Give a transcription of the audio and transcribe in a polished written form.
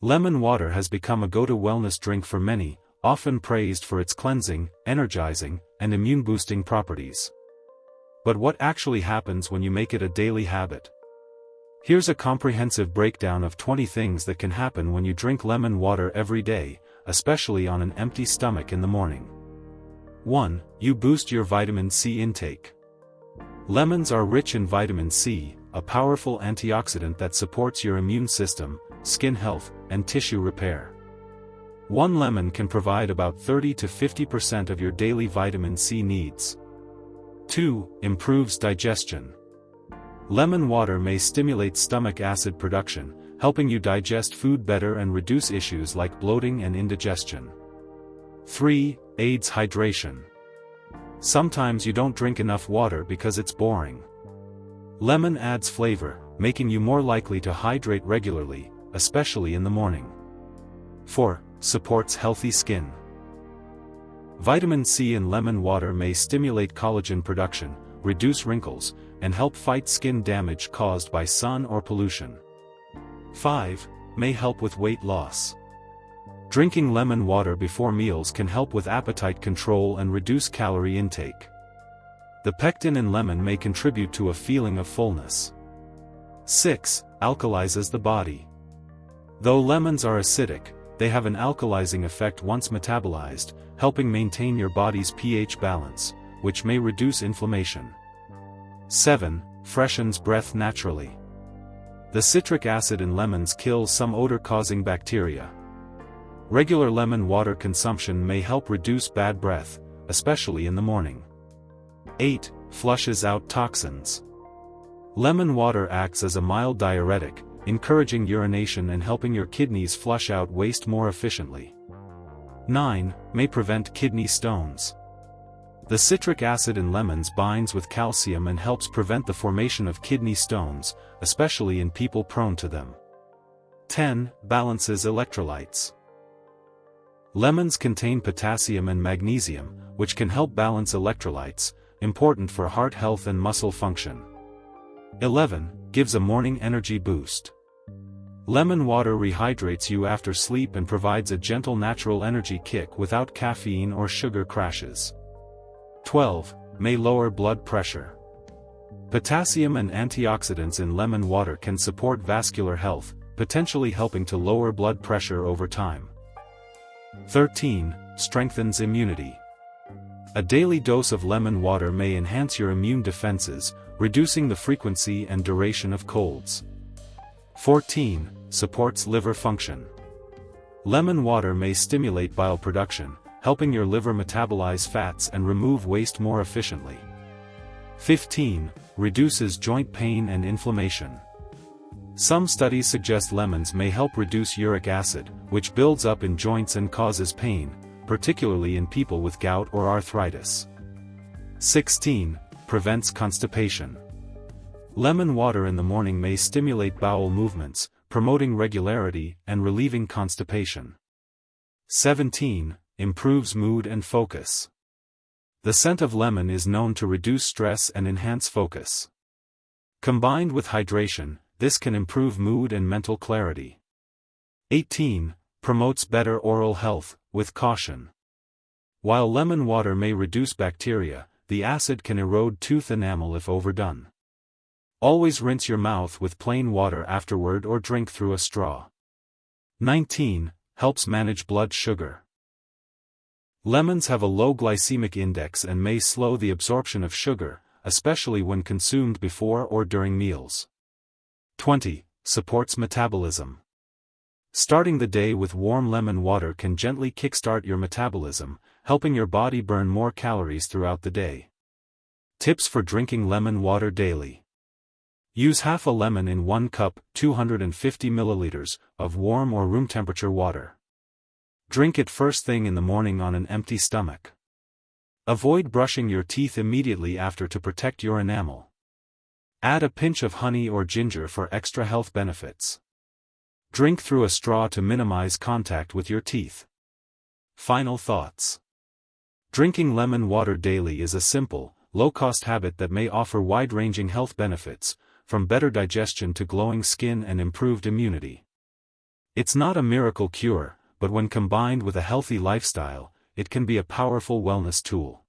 Lemon water has become a go-to wellness drink for many, often praised for its cleansing, energizing, and immune-boosting properties. But what actually happens when you make it a daily habit? Here's a comprehensive breakdown of 20 things that can happen when you drink lemon water every day, especially on an empty stomach in the morning. 1. You boost your vitamin C intake. Lemons are rich in vitamin C, a powerful antioxidant that supports your immune system, skin health, and tissue repair. One lemon can provide about 30 to 50% of your daily vitamin C needs. 2. Improves digestion. Lemon water may stimulate stomach acid production, helping you digest food better and reduce issues like bloating and indigestion. 3. Aids hydration. Sometimes you don't drink enough water because it's boring. Lemon adds flavor, making you more likely to hydrate regularly, especially in the morning. 4. Supports healthy skin. Vitamin C in lemon water may stimulate collagen production, reduce wrinkles, and help fight skin damage caused by sun or pollution. 5. May help with weight loss. Drinking lemon water before meals can help with appetite control and reduce calorie intake. The pectin in lemon may contribute to a feeling of fullness. 6. Alkalizes the body. Though lemons are acidic, they have an alkalizing effect once metabolized, helping maintain your body's pH balance, which may reduce inflammation. 7. Freshens breath naturally. The citric acid in lemons kills some odor-causing bacteria. Regular lemon water consumption may help reduce bad breath, especially in the morning. 8. Flushes out toxins. Lemon water acts as a mild diuretic, encouraging urination and helping your kidneys flush out waste more efficiently. 9. May prevent kidney stones. The citric acid in lemons binds with calcium and helps prevent the formation of kidney stones, especially in people prone to them. 10. Balances electrolytes. Lemons contain potassium and magnesium, which can help balance electrolytes, important for heart health and muscle function. 11. Gives a morning energy boost. Lemon water rehydrates you after sleep and provides a gentle natural energy kick without caffeine or sugar crashes. 12. May lower blood pressure. Potassium and antioxidants in lemon water can support vascular health, potentially helping to lower blood pressure over time. 13. Strengthens immunity. A daily dose of lemon water may enhance your immune defenses, reducing the frequency and duration of colds. 14. Supports liver function. Lemon water may stimulate bile production, helping your liver metabolize fats and remove waste more efficiently. 15. Reduces joint pain and inflammation. Some studies suggest lemons may help reduce uric acid, which builds up in joints and causes pain, particularly in people with gout or arthritis. 16. Prevents constipation. Lemon water in the morning may stimulate bowel movements, promoting regularity and relieving constipation. 17. Improves mood and focus. The scent of lemon is known to reduce stress and enhance focus. Combined with hydration, this can improve mood and mental clarity. 18. Promotes better oral health, with caution. While lemon water may reduce bacteria, the acid can erode tooth enamel if overdone. Always rinse your mouth with plain water afterward or drink through a straw. 19. Helps manage blood sugar. Lemons have a low glycemic index and may slow the absorption of sugar, especially when consumed before or during meals. 20. Supports metabolism. Starting the day with warm lemon water can gently kickstart your metabolism, helping your body burn more calories throughout the day. Tips for drinking lemon water daily. Use half a lemon in 1 cup, 250 milliliters, of warm or room temperature water. Drink it first thing in the morning on an empty stomach. Avoid brushing your teeth immediately after to protect your enamel. Add a pinch of honey or ginger for extra health benefits. Drink through a straw to minimize contact with your teeth. Final thoughts. Drinking lemon water daily is a simple, low-cost habit that may offer wide-ranging health benefits, from better digestion to glowing skin and improved immunity. It's not a miracle cure, but when combined with a healthy lifestyle, it can be a powerful wellness tool.